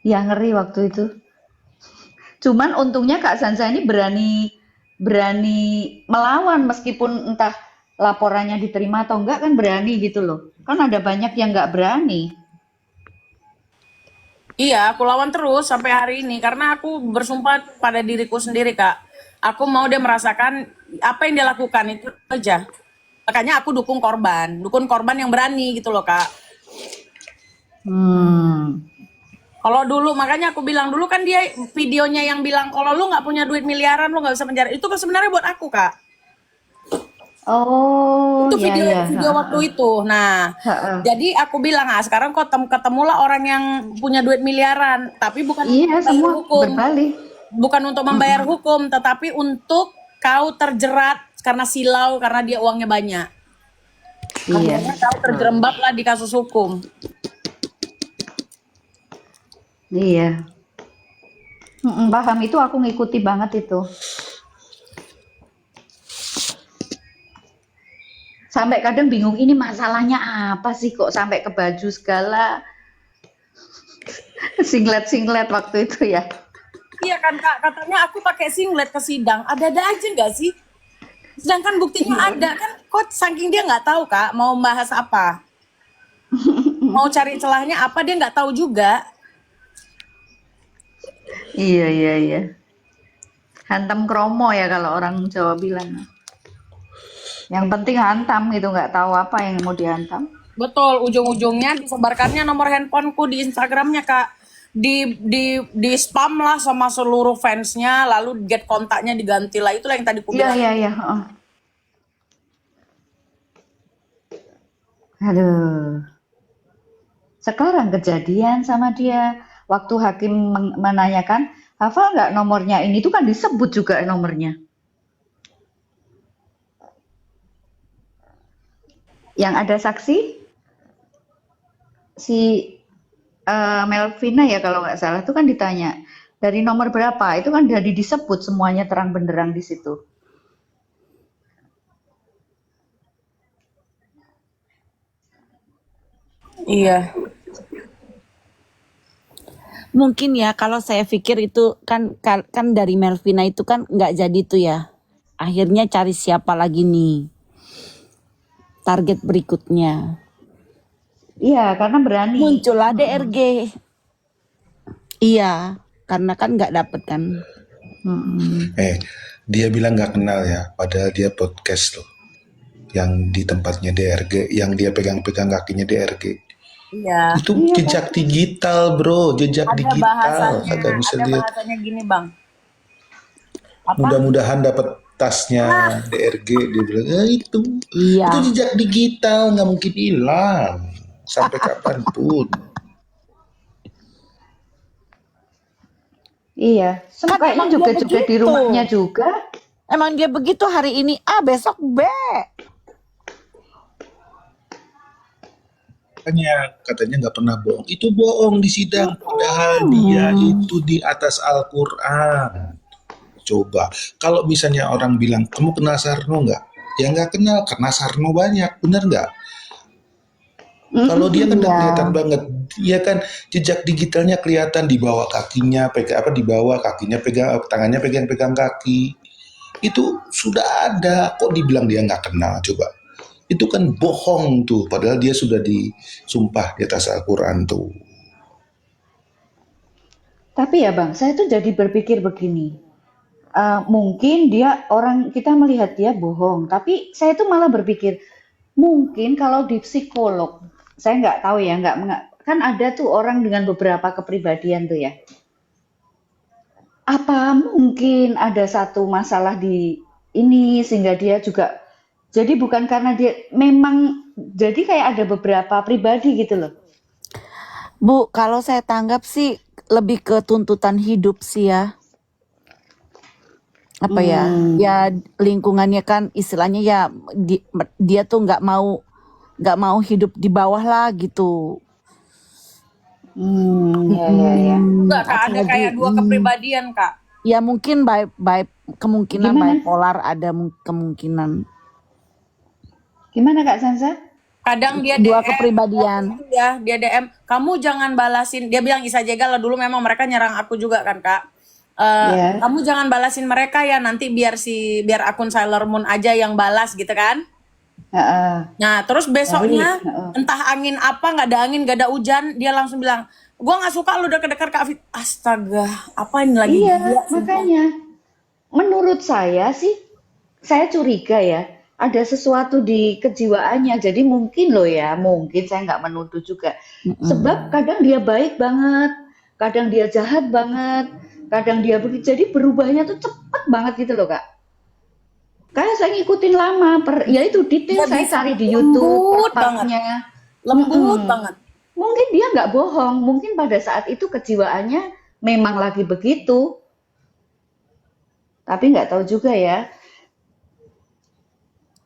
Ya ngeri waktu itu. Cuman untungnya Kak Sansa ini berani berani melawan meskipun entah laporannya diterima atau enggak kan berani gitu loh. Kan ada banyak yang nggak berani. Iya, aku lawan terus sampai hari ini karena aku bersumpah pada diriku sendiri, Kak. Aku mau dia merasakan apa yang dia lakukan itu aja. Makanya aku dukung korban yang berani gitu loh, Kak. Hmm. Kalau dulu makanya aku bilang dulu kan dia videonya yang bilang kalau lu nggak punya duit miliaran lu nggak bisa penjara. Itu kan sebenarnya buat aku, Kak. Oh, Itu ya video ya. video waktu itu. Nah, Heeh. jadi aku bilang, ah sekarang kok ketemulah orang yang punya duit miliaran, tapi bukan untuk Iya, membayar semua hukum, berbalik. bukan untuk membayar hukum, tetapi untuk kau terjerat karena silau karena dia uangnya banyak. Iya, Akhirnya kau betul. terjerembab lah di kasus hukum. Iya. Paham itu aku ngikuti banget itu. Sampai kadang bingung ini masalahnya apa sih kok sampai ke baju segala singlet-singlet waktu itu ya. Iya kan Kak, katanya aku pakai singlet ke sidang. Ada-ada aja nggak sih? Sedangkan buktinya ada kan. Kok saking dia nggak tahu Kak mau bahas apa, mau cari celahnya apa dia nggak tahu juga. Iya, iya, iya. Hantam kromo ya kalau orang Jawa bilang. Yang penting hantam gitu, nggak tahu apa yang mau dihantam. Betul, ujung-ujungnya disebarkannya nomor handphoneku di Instagramnya Kak. Di spam lah sama seluruh fansnya, lalu get kontaknya diganti lah. Itulah yang tadi ku Iya, bilang. iya, iya. Heeh. Aduh. Sekarang kejadian sama dia. Waktu hakim menanyakan, hafal nggak nomornya ini tuh kan disebut juga nomornya. Yang ada saksi si Melvina ya kalau nggak salah itu kan ditanya dari nomor berapa itu kan jadi disebut semuanya terang benderang di situ. Iya. Mungkin ya kalau saya pikir itu kan dari Melvina itu kan nggak jadi tuh ya. Akhirnya cari siapa lagi nih target berikutnya. Iya karena berani. Muncullah DRG. Iya, karena kan nggak dapet kan. Dia bilang nggak kenal ya, padahal dia podcast loh. Yang di tempatnya DRG, yang dia pegang-pegang kakinya DRG. Iya. Itu Iya jejak kan? digital bro, jejak Ada digital. bahasanya, Kagak bisa ada lihat. bahasanya gini Bang. Apa? Mudah-mudahan dapat tasnya DRG. Dia bilang, itu Iya. jejak digital, nggak mungkin hilang sampai kapanpun. Iya. Semua Kan kayaknya emang dia juga di begitu. rumahnya juga. Emang dia begitu hari ini A, besok B. Katanya nggak pernah bohong. Itu bohong di sidang, padahal dia itu di atas Al-Quran. Coba, kalau misalnya orang bilang, kamu kenal Sarno nggak? Ya nggak kenal, karena Sarno banyak, bener nggak? Kalau dia kan udah Iya. kelihatan banget, dia kan jejak digitalnya kelihatan di bawah kakinya, pegang apa di bawah kakinya pegang, tangannya pegang-pegang kaki. Itu sudah ada, kok dibilang dia nggak kenal coba. Itu kan bohong tuh, padahal dia sudah disumpah di atas Al-Quran tuh. Tapi ya Bang, saya tuh jadi berpikir begini. Mungkin dia orang kita melihat dia bohong, tapi saya tuh malah berpikir mungkin kalau di psikolog, saya nggak tahu ya, kan ada tuh orang dengan beberapa kepribadian tuh ya. Apa mungkin ada satu masalah di ini sehingga dia juga jadi bukan karena dia memang jadi kayak ada beberapa pribadi gitu loh. Bu, kalau saya tanggap sih lebih ke tuntutan hidup sih ya. Apa ya? Hmm, Ya lingkungannya kan istilahnya ya dia tuh nggak mau hidup di bawah lah gitu. ya ya ya. Enggak Kak, ada Apalagi kayak dua kepribadian Kak. ya mungkin kemungkinan Gimana? bipolar ada kemungkinan. Gimana Kak Sansa? Kadang dia Dua DM, kepribadian. ya dia DM, kamu jangan balasin. Dia bilang Isa Jegal lah, dulu memang mereka nyerang aku juga kan kak. Ya, Kamu jangan balasin mereka ya, nanti biar akun Sailor Moon aja yang balas gitu kan. heeh. Nah terus Baik, besoknya heeh. entah angin apa, nggak ada angin nggak ada hujan, dia langsung bilang, gua nggak suka lu deket-deket Kak Fit. Astaga, apa ini lagi Iya, gila sumpah. makanya menurut saya sih, saya curiga ya, ada sesuatu di kejiwaannya. Jadi mungkin loh ya, mungkin saya nggak menuduh juga. Sebab Mm-mm. kadang dia baik banget, kadang dia jahat banget, kadang dia begitu. Jadi berubahnya tuh cepet banget gitu loh Kak. Kayak saya ngikutin lama, ya itu detail Dia saya bisa cari di YouTube per lembut banget, partnya. lembut Mm-mm. banget. Mungkin dia nggak bohong, mungkin pada saat itu kejiwaannya memang lagi begitu, tapi nggak tahu juga ya.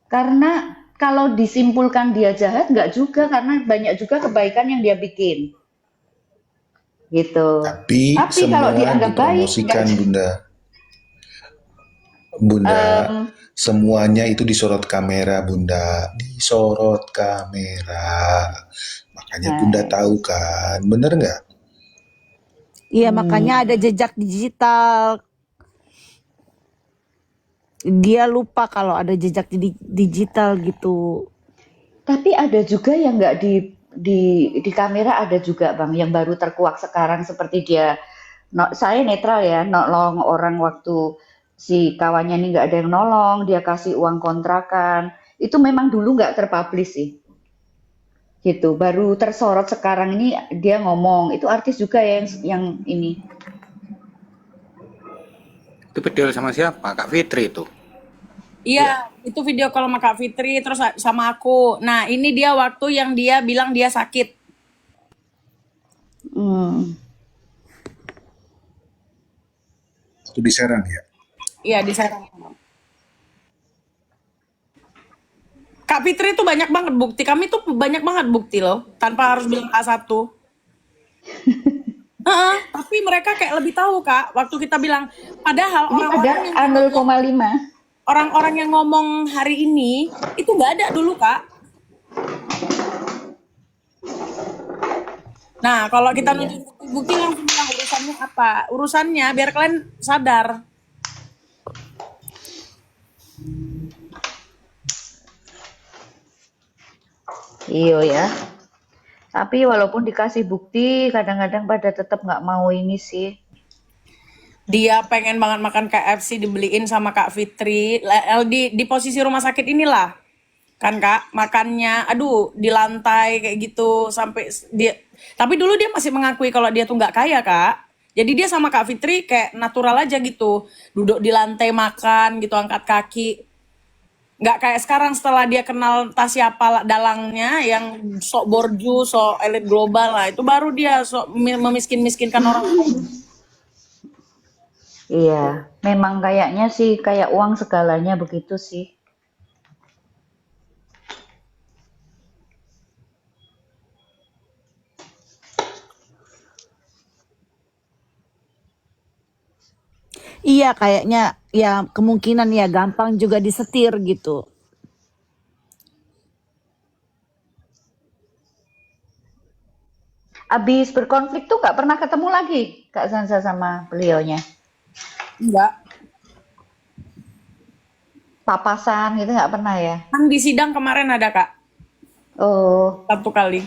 Karena kalau disimpulkan dia jahat, nggak juga, karena banyak juga kebaikan yang dia bikin, gitu. Tapi Tapi kalau semua dianggap baik, nggak. dipromosikan, Bunda. Bunda, Em, semuanya itu disorot kamera, Bunda. Disorot kamera. Makanya Bunda nah, tahu kan, bener nggak? Iya, makanya ada jejak digital. Dia lupa kalau ada jejak digital gitu. tapi ada juga yang nggak di kamera, ada juga bang yang baru terkuak sekarang seperti dia. No, saya netral ya, nolong orang waktu si kawannya ini nggak ada yang nolong, dia kasih uang kontrakan. Itu memang dulu nggak terpublish sih, gitu. Baru tersorot sekarang ini dia ngomong. Itu artis juga ya yang ini. Itu video sama siapa? Kak Fitri itu. Iya, itu video call sama Kak Fitri terus sama aku. Nah, ini dia waktu yang dia bilang dia sakit. Hmm, Itu diserang ya. Iya, di sana. Kak Fitri tuh banyak banget bukti. Kami tuh banyak banget bukti loh, tanpa harus bilang A1. Heeh, tapi mereka kayak lebih tahu Kak. Waktu kita bilang, padahal ini orang-orang ada yang ngomong, A0,5. orang-orang yang ngomong hari ini itu nggak ada dulu Kak. Nah, kalau kita Iya. nunjuk bukti-bukti langsung bilang urusannya apa? Urusannya biar kalian sadar. Iya ya. Tapi walaupun dikasih bukti, kadang-kadang pada tetap nggak mau ini sih. Dia pengen banget makan KFC dibeliin sama Kak Fitri. Di posisi rumah sakit inilah. Kan Kak, makannya aduh di lantai kayak gitu sampai dia, tapi dulu dia masih mengakui kalau dia tuh nggak kaya Kak. Jadi dia sama Kak Fitri kayak natural aja gitu. Duduk di lantai makan gitu, angkat kaki. Nggak kayak sekarang setelah dia kenal entah siapa dalangnya yang sok borju, sok elit global lah. Itu baru dia sok memiskin-miskinkan orang lain. Iya, memang kayaknya sih kayak uang segalanya begitu sih. Iya, kayaknya ya kemungkinan ya gampang juga disetir gitu. Abis berkonflik tuh nggak pernah ketemu lagi Kak Sansa sama beliaunya. Enggak. Papasan gitu nggak pernah ya. Kan di sidang kemarin ada Kak, Oh, satu kali.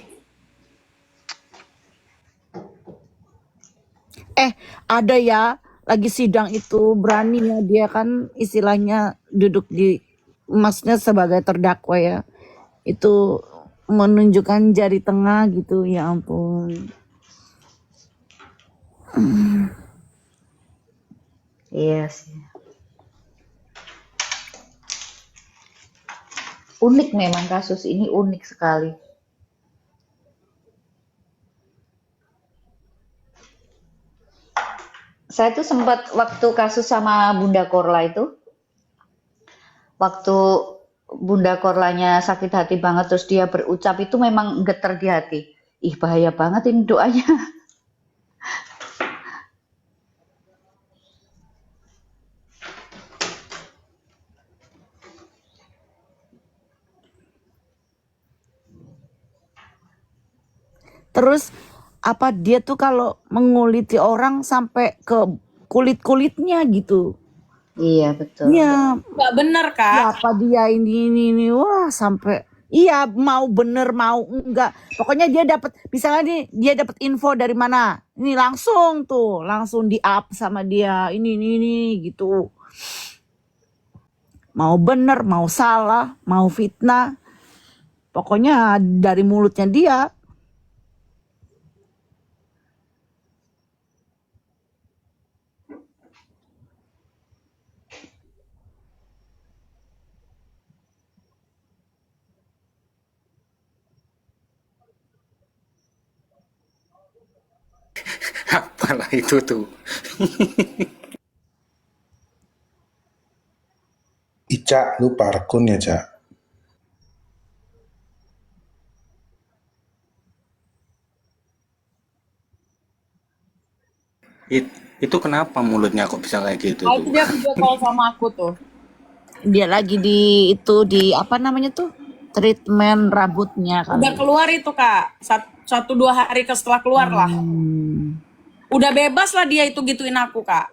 Ada ya lagi sidang itu berani ya dia kan istilahnya duduk di emasnya sebagai terdakwa ya. Itu menunjukkan jari tengah gitu, ya ampun. iya sih. Unik memang kasus ini unik sekali. Saya tuh sempat waktu kasus sama Bunda Korla itu, waktu Bunda Korlanya sakit hati banget terus dia berucap itu memang getar di hati. Ih bahaya banget ini doanya. Terus apa dia tuh kalau menguliti orang sampai ke kulit-kulitnya gitu. Iya, betul. Iya, Nggak bener kak. ya apa dia ini wah sampai iya mau bener mau enggak. Pokoknya dia dapat misalnya nih dia dapat info dari mana. Ini langsung di up sama dia ini gitu. Mau bener, mau salah, mau fitnah. Pokoknya dari mulutnya dia. Apalah itu tuh. Ica, lu parkun ya, Cak? Itu kenapa mulutnya kok bisa kayak gitu Ah, tuh? itu dia video call sama aku tuh. Dia lagi di apa namanya tuh? Treatment rambutnya Udah kali. keluar itu kak. 1-2 hari setelah keluar lah. Udah bebas lah dia itu gituin aku kak.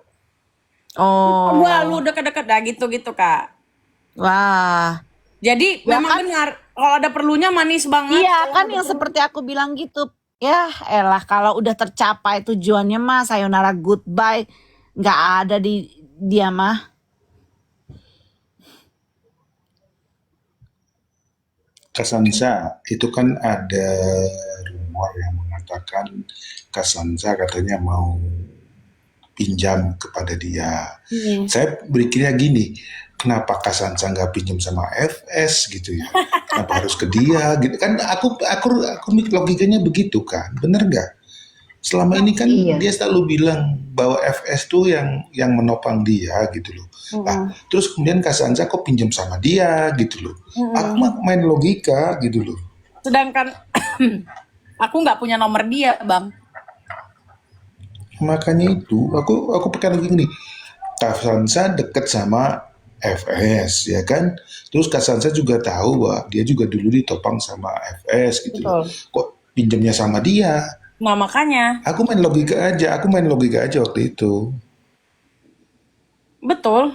Oh. Gua lu deket-deket dah gitu-gitu kak. Wah. Jadi Ya memang kan? benar kalau ada perlunya manis banget. Iya Kalau kan ada yang perlu- seperti aku bilang gitu. Ya elah kalau udah tercapai tujuannya mah sayonara goodbye. Nggak ada di dia mah. Kasansa, itu kan ada rumor yang mengatakan Kasansa katanya mau pinjam kepada dia. Saya berpikirnya gini, kenapa Kasansa nggak pinjam sama FS gitu ya? Kenapa harus ke dia? Gitu kan? Aku logikanya begitu kan, bener nggak? Selama ini kan Iya. dia selalu bilang bahwa FS tuh yang menopang dia gitu loh. Nah, terus kemudian Kasansa kok pinjam sama dia gitu loh. Aku mah main logika gitu loh. Sedangkan aku nggak punya nomor dia bang. Makanya itu aku pakai lagi gini. Kasansa deket sama FS ya kan. Terus Kasansa juga tahu bahwa dia juga dulu ditopang sama FS gitu loh. Betul. Kok pinjamnya sama dia? Nah makanya Aku main logika aja waktu itu. betul.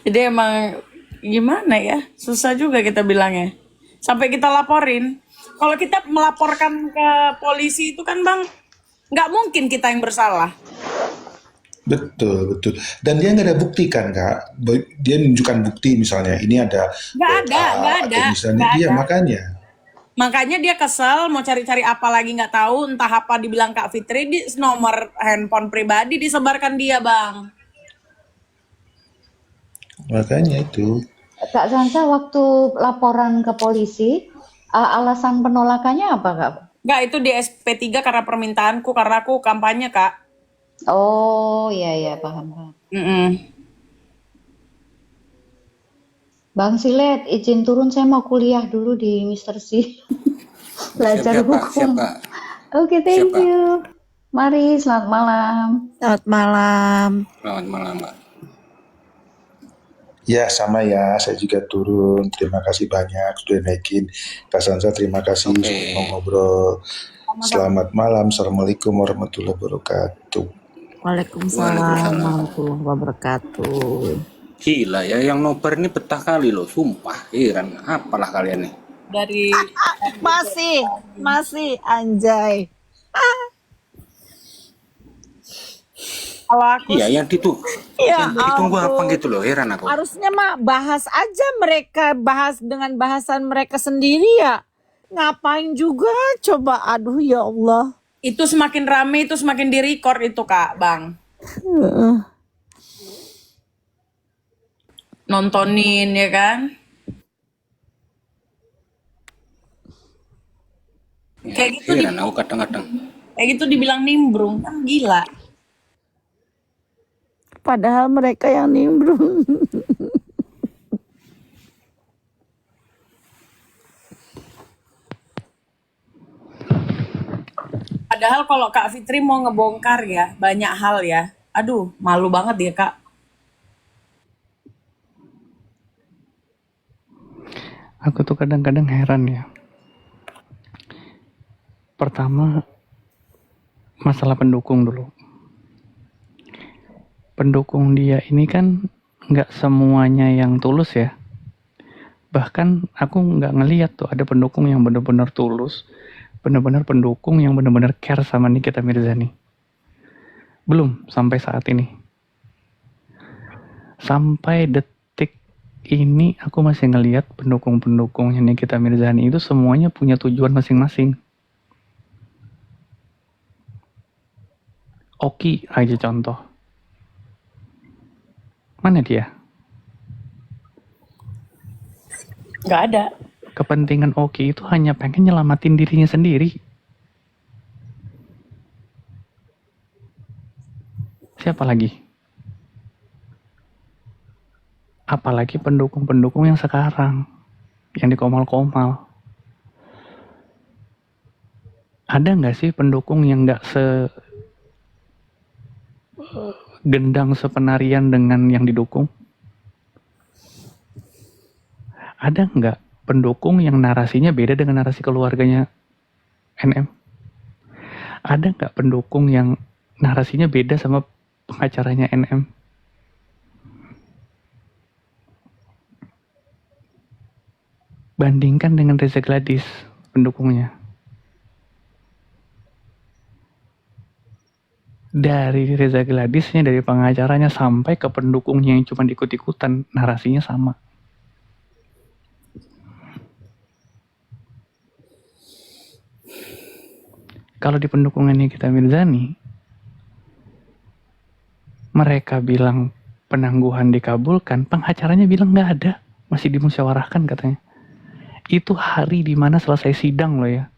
Jadi emang gimana ya, susah juga kita bilangnya. Sampai kita laporin. Kalau kita melaporkan ke polisi itu kan bang, nggak mungkin kita yang bersalah. Betul. Dan dia nggak ada bukti kan, Kak? Dia menunjukkan bukti misalnya ini ada Nggak ada, nggak atau ada, misalnya nggak iya ada. makanya. Makanya dia kesel, mau cari-cari apa lagi nggak tahu, entah apa dibilang Kak Fitri, di nomor handphone pribadi disebarkan dia bang. Makanya itu. Kak Sansa waktu laporan ke polisi, alasan penolakannya apa, Kak? Nggak, itu di SP3 karena permintaanku, karena aku kampanye Kak. Oh, iya, paham. Mm-mm. Bang Silet, izin turun, saya mau kuliah dulu di Mr. C. Belajar Siap, Kak. Siap, hukum. Kak. Oke, thank Siap, Kak. you. Mari, selamat malam. Selamat malam. Selamat malam, Kak. Ya sama ya, saya juga turun. Terima kasih banyak sudah naikin. Kasansa terima kasih Oke. sudah mau ngobrol. Selamat malam. Assalamualaikum warahmatullahi wabarakatuh. Waalaikumsalam Waalaikumsalam. warahmatullahi wabarakatuh. Gila ya, yang nobar ini betah kali loh, sumpah. Heran, apalah kalian nih. Dari Masih anjay. kalau aku Iya, yang itu. Ya Yang ditunggu apa ampun. gitu loh, heran aku. Harusnya mah bahas aja mereka, bahas dengan bahasan mereka sendiri ya. Ngapain juga coba, aduh ya Allah. itu semakin rame itu semakin di-record itu Kak Bang. Nontonin ya kan. Ya, Kayak gitu heran aku kadang-kadang. Kayak gitu dibilang nimbrung kan gila. Padahal mereka yang nimbrung. Padahal kalau Kak Fitri mau ngebongkar ya banyak hal ya. Aduh malu banget ya Kak. Aku tuh kadang-kadang heran ya. Pertama, masalah pendukung dulu. Pendukung dia ini kan nggak semuanya yang tulus ya. Bahkan aku nggak ngeliat tuh ada pendukung yang benar-benar tulus, benar-benar pendukung yang benar-benar care sama Nikita Mirzani. Belum sampai saat ini. Sampai detik ini aku masih ngeliat pendukung-pendukungnya Nikita Mirzani itu semuanya punya tujuan masing-masing. Oki aja contoh. Mana dia? Nggak ada. Kepentingan Oki itu hanya pengen nyelamatin dirinya sendiri. Siapa lagi? Apalagi pendukung-pendukung yang sekarang, yang dikomal-komal. Ada nggak sih pendukung yang nggak segendang sepenarian dengan yang didukung? Ada nggak pendukung yang narasinya beda dengan narasi keluarganya NM? Ada nggak pendukung yang narasinya beda sama pengacaranya NM? Bandingkan dengan Reza Gladys, pendukungnya. Dari Reza Gladysnya, dari pengacaranya, sampai ke pendukungnya yang cuma ikut-ikutan, narasinya sama. Kalau di pendukungan Nikita Mirzani, mereka bilang penangguhan dikabulkan, pengacaranya bilang nggak ada, masih dimusyawarahkan katanya. Itu hari dimana selesai sidang loh ya.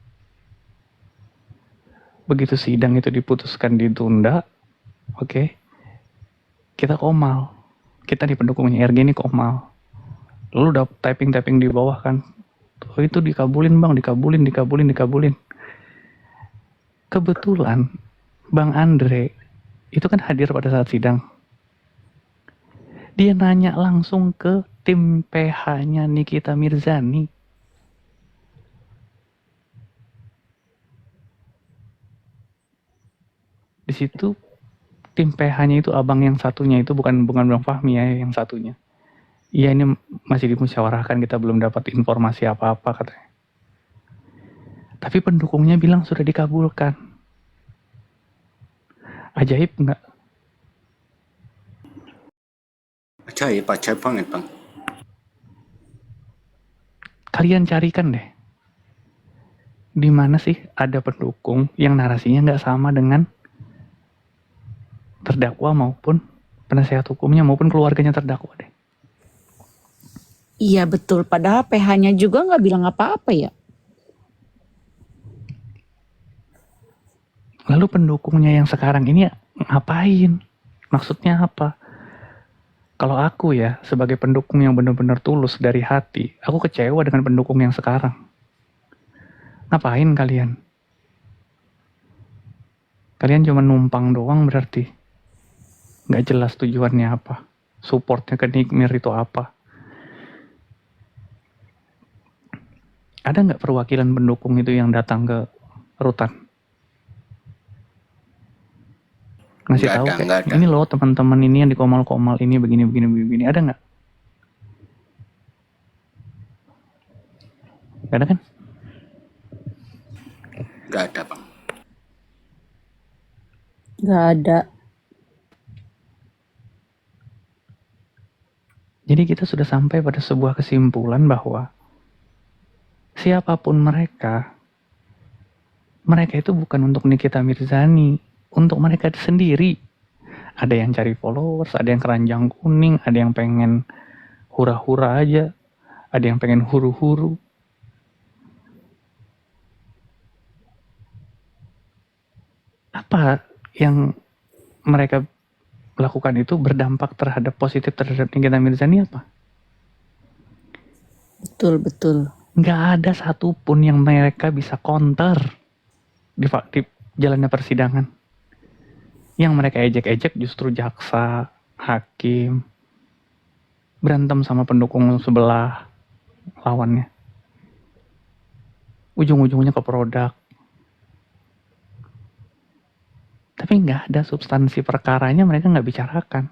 Begitu sidang itu diputuskan ditunda, oke, kita komal. Kita di pendukungnya RG ini komal. Lalu udah typing-typing di bawah kan. Oh itu dikabulin bang, dikabulin. Kebetulan Bang Andre itu kan hadir pada saat sidang. Dia nanya langsung ke tim PH-nya Nikita Mirzani. Di situ tim PH-nya itu abang yang satunya itu bukan Bang Fahmi ya, yang satunya. Iya ini masih dimusyawarahkan, kita belum dapat informasi apa-apa katanya. Tapi pendukungnya bilang sudah dikabulkan. Ajaib nggak? Ajaib banget bang. Kalian carikan deh. Di mana sih ada pendukung yang narasinya nggak sama dengan terdakwa maupun penasehat hukumnya maupun keluarganya terdakwa deh. Iya betul, padahal PH-nya juga nggak bilang apa-apa ya. Lalu pendukungnya yang sekarang ini ngapain? Maksudnya apa? Kalau aku ya, sebagai pendukung yang benar-benar tulus dari hati, aku kecewa dengan pendukung yang sekarang. Ngapain kalian? Kalian cuma numpang doang berarti. Nggak jelas tujuannya apa. Supportnya ke Nikmir itu apa. Ada nggak perwakilan pendukung itu yang datang ke rutan? Ngasih tahu kayak, ini loh teman-teman ini yang dikomal-komal ini begini, ada nggak? Nggak ada kan? Nggak ada bang. Nggak ada. Jadi kita sudah sampai pada sebuah kesimpulan bahwa siapapun mereka itu bukan untuk Nikita Mirzani, untuk mereka sendiri. Ada yang cari followers, ada yang keranjang kuning, ada yang pengen hura-hura aja, ada yang pengen huru-huru. Apa yang mereka lakukan itu berdampak terhadap positif terhadap Nikita Mirzani apa? Betul. Nggak ada satupun yang mereka bisa counter di jalannya persidangan. Yang mereka ejek-ejek justru jaksa, hakim, berantem sama pendukung sebelah lawannya. ujung-ujungnya ke produk. Tapi nggak ada substansi perkaranya, mereka nggak bicarakan.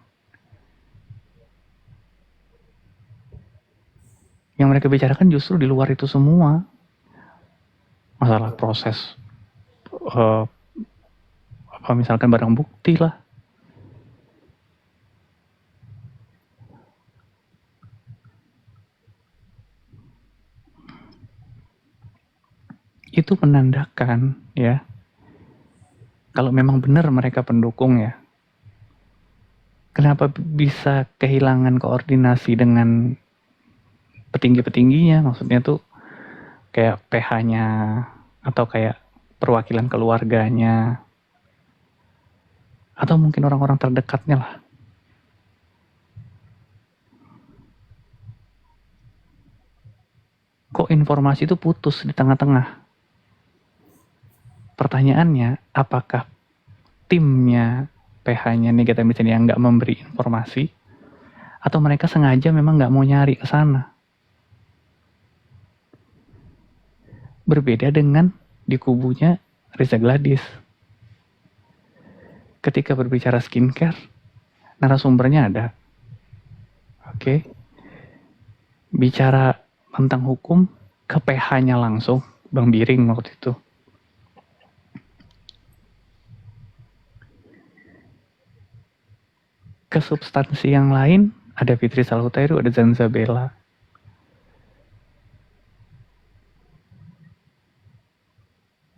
Yang mereka bicarakan justru di luar itu semua. Masalah proses, eh, apa misalkan barang bukti lah. Itu menandakan ya, kalau memang benar mereka pendukung ya, kenapa bisa kehilangan koordinasi dengan petinggi-petingginya? Maksudnya tuh kayak PH-nya atau kayak perwakilan keluarganya atau mungkin orang-orang terdekatnya lah. Kok informasi itu putus di tengah-tengah? Pertanyaannya, apakah timnya PH-nya Nikita Mirzani yang nggak memberi informasi, atau mereka sengaja memang nggak mau nyari ke sana? Berbeda dengan di kubunya Reza Gladys. Ketika berbicara skincare, narasumbernya ada. Oke. Bicara tentang hukum, ke PH-nya langsung, Bang Biring waktu itu. Ke substansi yang lain, ada Fitri Salhutairu, ada Zanzabella.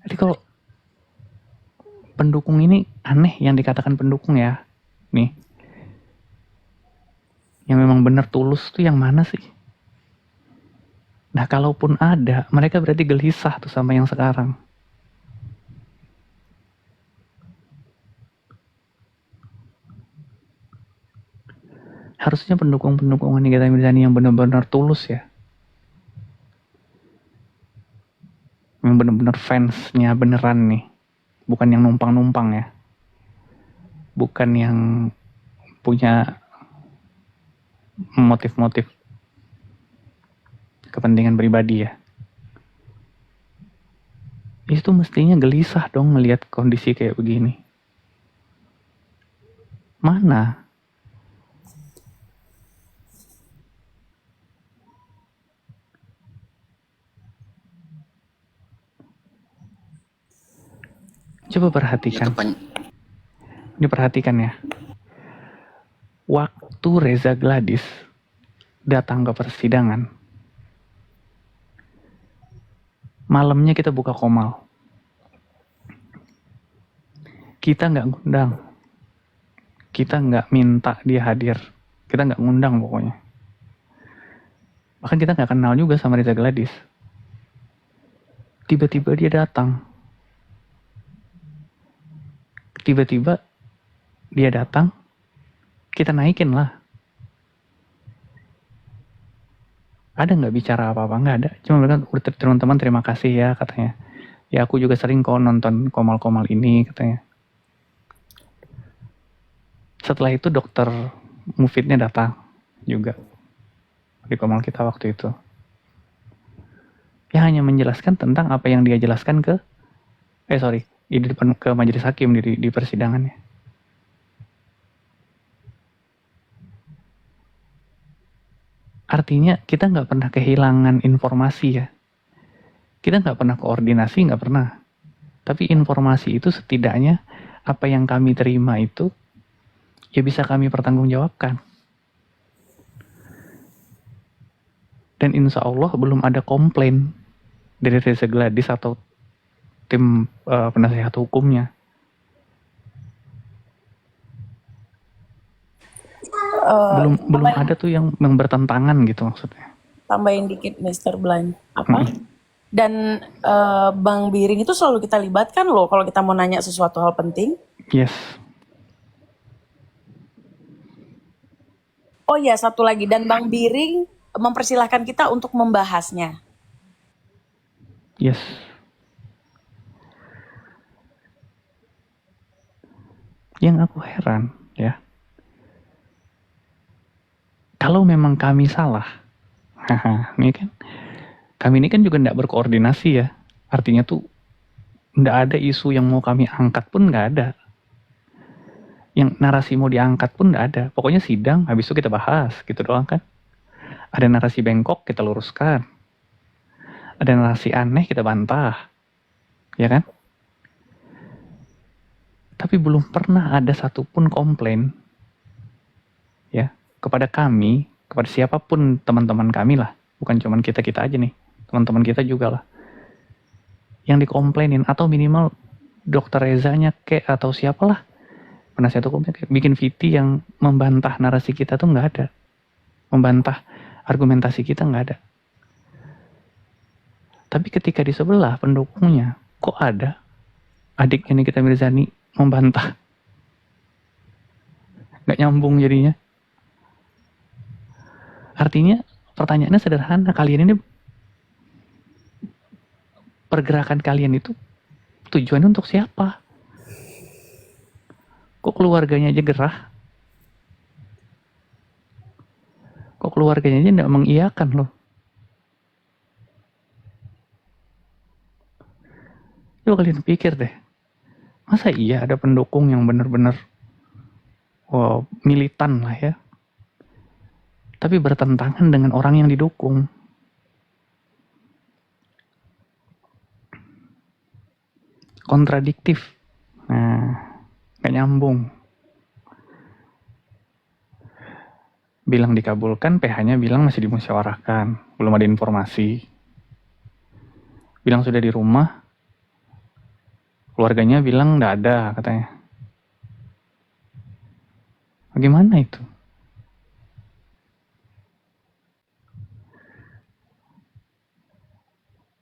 Jadi kalau pendukung ini aneh yang dikatakan pendukung ya, nih, yang memang benar tulus tuh yang mana sih? Nah kalaupun ada, mereka berarti gelisah tuh sama yang sekarang. Harusnya pendukung-pendukung Nikita Mirzani yang benar-benar tulus ya. Yang benar-benar fansnya beneran nih. Bukan yang numpang-numpang ya. Bukan yang punya motif-motif kepentingan pribadi ya. Itu mestinya gelisah dong ngelihat kondisi kayak begini. Mana? Coba Ya perhatikan. kepan Ini perhatikan ya. Waktu Reza Gladys datang ke persidangan, malamnya kita buka Komal. Kita nggak ngundang. Kita nggak minta dia hadir. Kita nggak ngundang pokoknya. Bahkan kita nggak kenal juga sama Reza Gladys. Tiba-tiba dia datang. Tiba-tiba dia datang, kita naikin lah. Ada nggak bicara apa-apa? Nggak ada. Cuma mereka, teman-teman terima kasih ya katanya. Ya aku juga sering kok nonton Komal-Komal ini katanya. Setelah itu dokter Mufidnya datang juga di Komal kita waktu itu. Ya hanya menjelaskan tentang apa yang dia jelaskan ke di depan ke majelis hakim di persidangannya. Artinya kita nggak pernah kehilangan informasi ya. Kita nggak pernah koordinasi, nggak pernah. Tapi informasi itu setidaknya apa yang kami terima itu ya bisa kami pertanggungjawabkan. Dan insya Allah belum ada komplain dari Reza Gladys atau tim penasehat hukumnya. Belum ada tuh yang bertentangan gitu maksudnya. Tambahin dikit Mr. Blind. Apa? Dan Bang Biring itu selalu kita libatkan loh kalau kita mau nanya sesuatu hal penting. Yes. Oh ya, satu lagi. Dan Bang Biring mempersilahkan kita untuk membahasnya. Yes. Yang aku heran ya, kalau memang kami salah, ini kan kami ini kan juga tidak berkoordinasi ya Artinya tuh nggak ada isu yang mau kami angkat pun nggak ada. Yang narasi mau diangkat pun nggak ada. Pokoknya sidang, habis itu kita bahas, gitu doang kan. Ada narasi bengkok, kita luruskan. Ada narasi aneh, kita bantah. Ya kan? Tapi belum pernah ada satupun komplain ya kepada kami, kepada siapapun teman-teman kami lah. Bukan cuma kita-kita aja nih. Teman-teman kita juga lah. Yang dikomplainin atau minimal Dokter Rezanya kek atau siapalah penasihat hukumnya bikin VT yang membantah narasi kita tuh nggak ada, membantah argumentasi kita nggak ada. Tapi ketika di sebelah pendukungnya kok ada adiknya Nikita Mirzani membantah, nggak nyambung jadinya. Artinya pertanyaannya sederhana, kalian ini pergerakan kalian itu tujuannya untuk siapa? Kok keluarganya aja gerah? Kok keluarganya aja nggak mengiyakan loh? Coba kalian pikir deh, masa iya ada pendukung yang benar-benar militan lah ya, tapi bertentangan dengan orang yang didukung? Kontradiktif. Nah, gak nyambung. Bilang dikabulkan, PH-nya bilang masih dimusyawarahkan, belum ada informasi. Bilang sudah di rumah, keluarganya bilang gak ada katanya. Bagaimana itu?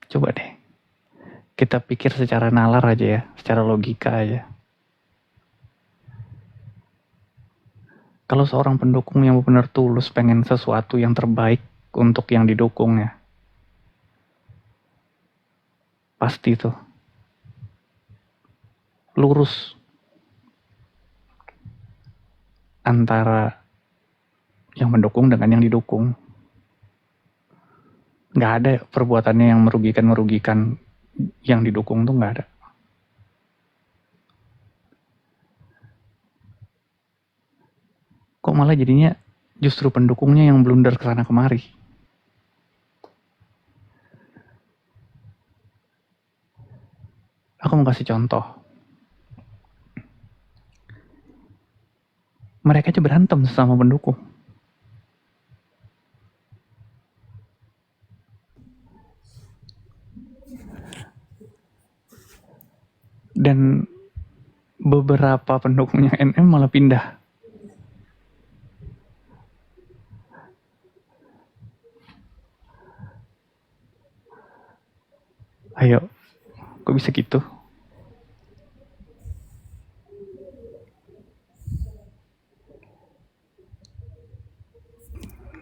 Coba deh, kita pikir secara nalar aja ya, secara logika aja. Kalau seorang pendukung yang benar tulus pengen sesuatu yang terbaik untuk yang didukungnya, pasti tuh lurus antara yang mendukung dengan yang didukung. Nggak ada perbuatannya yang merugikan yang didukung tuh nggak ada. Kok malah jadinya justru pendukungnya yang blunder kesana kemari? Aku mau kasih contoh. Mereka aja berantem sesama pendukung. Dan beberapa pendukungnya NM malah pindah. Ayo, kok bisa gitu?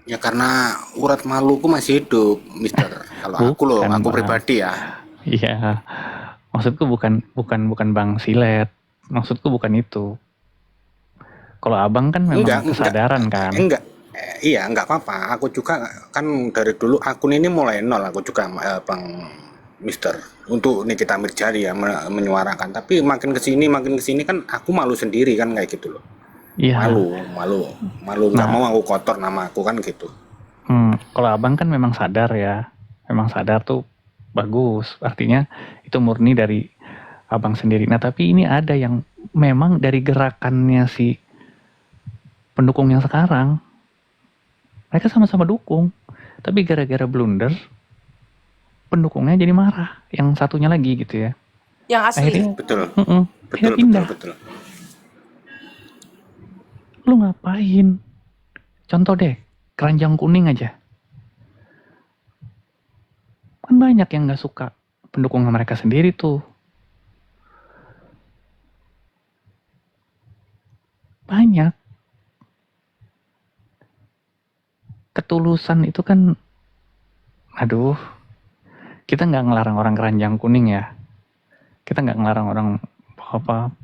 Ya karena urat maluku masih hidup, Mister. Kalau aku loh, Bukan, aku Bang. pribadi ya. Iya, maksudku bukan Bang Silet. Maksudku bukan itu. Kalau abang kan memang kesadaran kan. Iya, enggak apa-apa. Aku juga kan dari dulu akun ini mulai nol. Aku juga Bang Mister untuk Nikita Mirzani ya menyuarakan. Tapi makin kesini kan aku malu sendiri kan kayak gitu loh. Iya. Malu nggak mau aku kotor nama aku kan gitu. Kalau abang kan memang sadar ya, memang sadar tuh bagus. Artinya itu murni dari abang sendiri. Nah tapi ini ada yang memang dari gerakannya si pendukung yang sekarang, mereka sama-sama dukung, tapi gara-gara blunder pendukungnya jadi marah, yang satunya lagi gitu ya. Yang asli. Akhirnya, Betul. pindah. Lu ngapain? Contoh deh, keranjang kuning aja. Kan banyak yang gak suka pendukung mereka sendiri tuh. Banyak. Ketulusan itu kan, aduh, kita nggak ngelarang orang keranjang kuning ya. Kita nggak ngelarang orang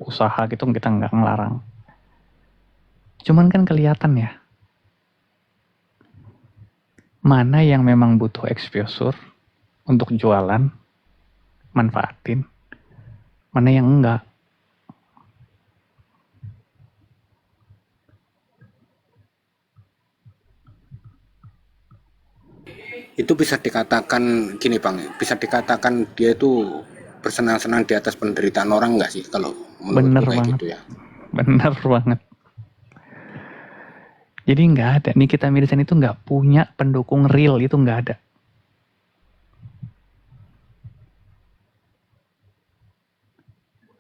usaha gitu, kita nggak ngelarang. Cuman kan kelihatan ya, mana yang memang butuh exposure untuk jualan, manfaatin, mana yang enggak. Itu bisa dikatakan gini Bang, bisa dikatakan dia itu bersenang-senang di atas penderitaan orang nggak sih kalau Bener menurutku kayak banget, gitu ya. bener banget. Jadi nggak ada, Nikita Mirzani itu nggak punya pendukung real, itu nggak ada.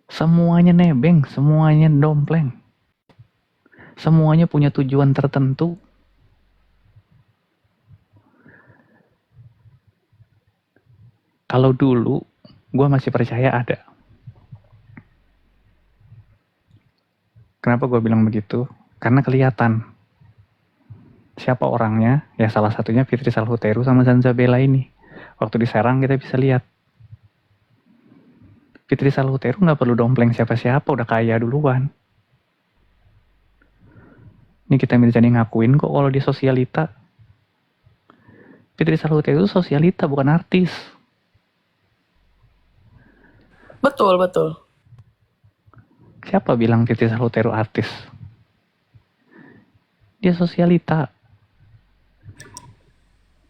Semuanya nebeng, semuanya dompleng. Semuanya punya tujuan tertentu. Kalau dulu, gue masih percaya ada. Kenapa gue bilang begitu? Karena kelihatan. Siapa orangnya? Ya salah satunya Fitri Salhuteru sama Zanzabella ini. Waktu di Serang kita bisa lihat. Fitri Salhuteru nggak perlu dompleng siapa-siapa, udah kaya duluan. Ini kita Mirzani ngakuin kok kalau di sosialita. Fitri Salhuteru itu sosialita, bukan artis. Betul, betul. Siapa bilang Fitri Salhuteru artis? Dia sosialita.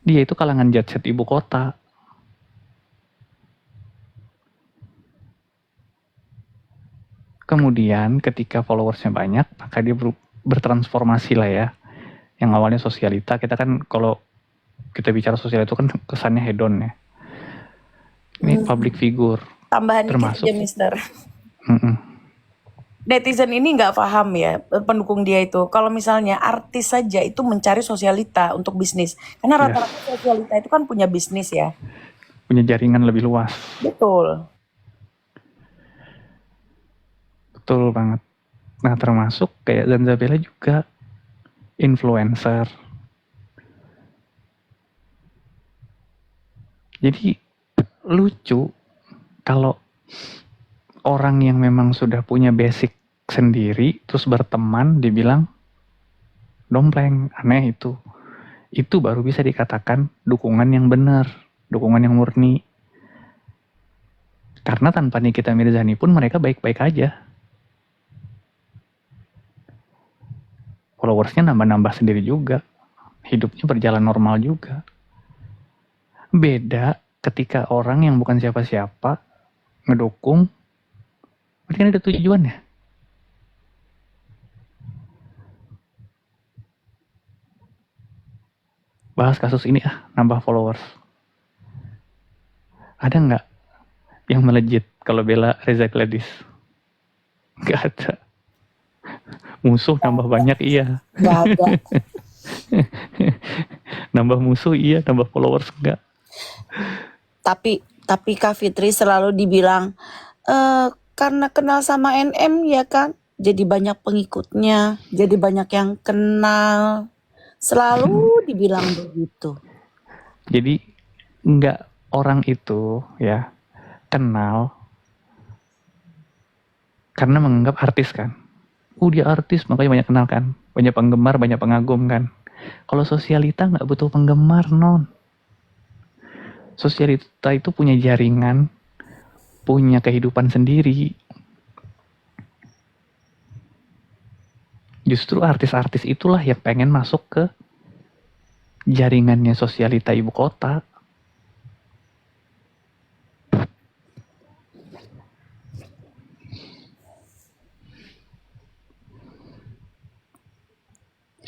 Dia itu kalangan jet set ibu kota. Kemudian ketika followersnya banyak, maka dia bertransformasi lah ya. Yang awalnya sosialita, kita kan kalau kita bicara sosial itu kan kesannya hedon ya. Ini public figure. Tambahan dikit Termasuk. aja, Mister. Mm-mm. Netizen ini nggak paham ya, pendukung dia itu. Kalau misalnya artis saja itu mencari sosialita untuk bisnis. Karena Yes. rata-rata sosialita itu kan punya bisnis ya. Punya jaringan lebih luas. Betul. Betul banget. Nah termasuk kayak Zanzabella juga influencer. Jadi lucu kalau orang yang memang sudah punya basic sendiri terus berteman dibilang dompleng, aneh itu. Itu baru bisa dikatakan dukungan yang benar, dukungan yang murni. Karena tanpa Nikita Mirzani pun mereka baik-baik aja. Followersnya nambah-nambah sendiri juga. Hidupnya berjalan normal juga. Beda ketika orang yang bukan siapa-siapa ngedukung, berarti kan ada tujuannya. Bahas kasus ini nambah followers. Ada nggak yang melejit kalau bela Reza Gladys? Nggak ada. Musuh nambah banyak iya. Nggak ada. Nambah musuh iya, nambah followers enggak. Tapi Kak Fitri selalu dibilang karena kenal sama NM ya kan, jadi banyak pengikutnya, jadi banyak yang kenal. Selalu dibilang begitu. Jadi enggak, orang itu ya kenal karena menganggap artis kan. Dia artis makanya banyak kenal kan, banyak penggemar, banyak pengagum kan. Kalau sosialita nggak butuh penggemar non. Sosialita itu punya jaringan, punya kehidupan sendiri. Justru artis-artis itulah yang pengen masuk ke jaringannya sosialita ibu kota.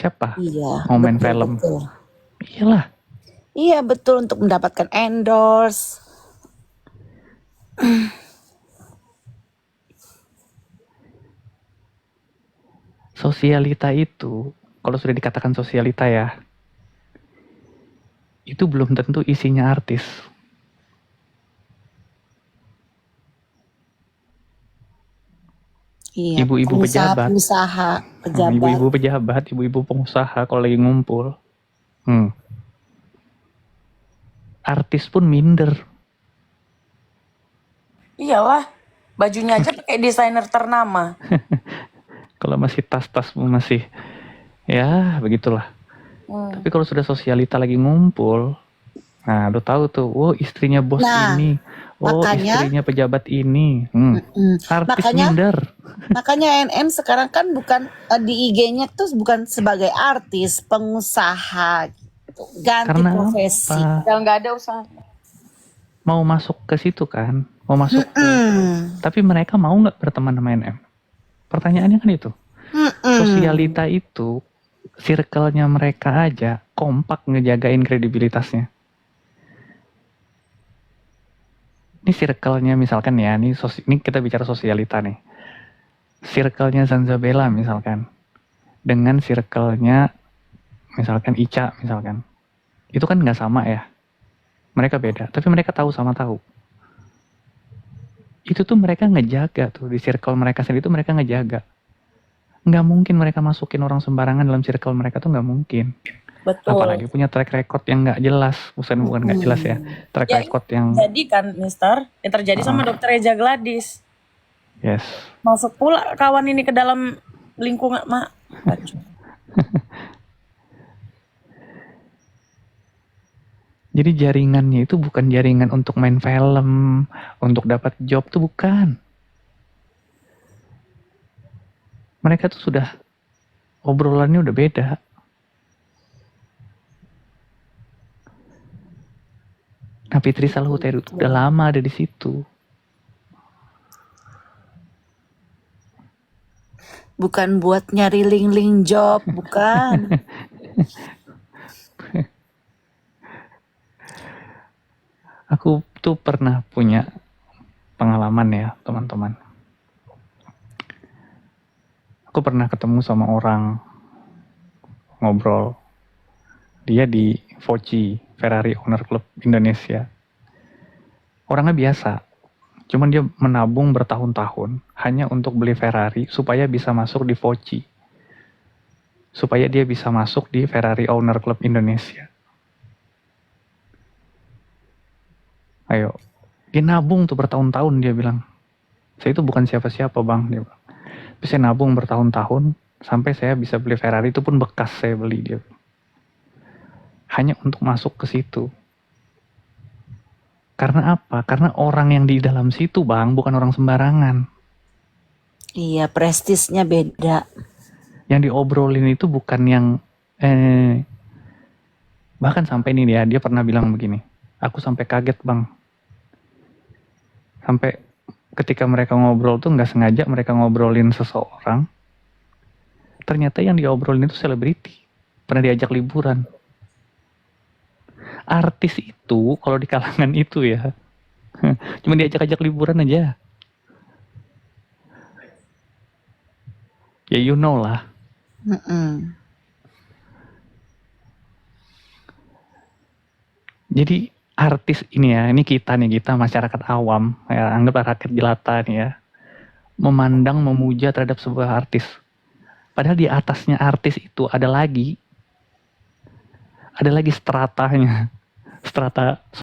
Siapa? Iya. Mau main betul, film? betul. Iyalah. Iya betul, untuk mendapatkan endorse. Sosialita itu, kalau sudah dikatakan sosialita ya, itu belum tentu isinya artis. Iya, Ibu-ibu pejabat. pengusaha, pejabat. Ibu-ibu pejabat, ibu-ibu pengusaha kalau lagi ngumpul. Artis pun minder. Iyalah, bajunya aja pakai desainer ternama. Kalau masih tas-tasmu masih, ya begitulah. Tapi kalau sudah sosialita lagi ngumpul, nah lu tahu tuh, istrinya bos Nah. ini, Oh, Makanya, istrinya pejabat ini. Artis makanya, minder. makanya NN sekarang kan bukan di IG-nya tuh bukan sebagai artis, pengusaha gitu. Ganti Karena profesi. apa? Udah nggak ada usaha. Mau masuk ke situ kan? Mau masuk ke... Hmm. Tapi mereka mau nggak berteman sama NM? Pertanyaannya kan itu. Sosialita itu, circle-nya mereka aja kompak ngejagain kredibilitasnya. Ini circle-nya misalkan ya, ini kita bicara sosialita nih. Circle-nya Zanzabella misalkan. Dengan circle-nya misalkan Ica misalkan. Itu kan nggak sama ya. Mereka beda, tapi mereka tahu sama tahu. Itu tuh mereka ngejaga tuh, di circle mereka sendiri tuh mereka ngejaga. Nggak mungkin mereka masukin orang sembarangan dalam circle mereka tuh nggak mungkin. Betul. Apalagi punya track record yang nggak jelas, bukan nggak jelas ya, track Ya, record yang Jadi kan, Mister, yang terjadi sama Dokter Eja Gladys. yes. Masuk pula kawan ini ke dalam lingkungan mak. Jadi jaringannya itu bukan jaringan untuk main film, untuk dapat job tuh bukan. Mereka tuh sudah obrolannya udah beda. Nah, Fitri Salhuter itu udah lama ada di situ. Bukan buat nyari link-link job, bukan. Aku tuh pernah punya pengalaman ya, teman-teman. Aku pernah ketemu sama orang, ngobrol. Dia di Voci, Ferrari Owner Club Indonesia. Orangnya biasa, cuman dia menabung bertahun-tahun hanya untuk beli Ferrari supaya bisa masuk di Voci. Supaya dia bisa masuk di Ferrari Owner Club Indonesia. Ayo, dia nabung tuh bertahun-tahun, dia bilang. Saya itu bukan siapa-siapa bang, dia bilang. Tapi saya nabung bertahun-tahun sampai saya bisa beli Ferrari, itu pun bekas saya beli, dia bilang. Hanya untuk masuk ke situ. Karena apa? Karena orang yang di dalam situ bang, bukan orang sembarangan. Iya, prestisnya beda. Yang diobrolin itu bukan yang bahkan sampai ini dia pernah bilang begini, aku sampai kaget bang, sampai ketika mereka ngobrol tuh nggak sengaja mereka ngobrolin seseorang, ternyata yang diobrolin itu selebriti, pernah diajak liburan. Artis itu kalau di kalangan itu ya cuma diajak-ajak liburan aja, ya you know lah. Jadi artis ini ya, ini kita masyarakat awam, ya, anggaplah rakyat jelata nih ya, memandang, memuja terhadap sebuah artis. Padahal di atasnya artis itu ada lagi stratanya, strata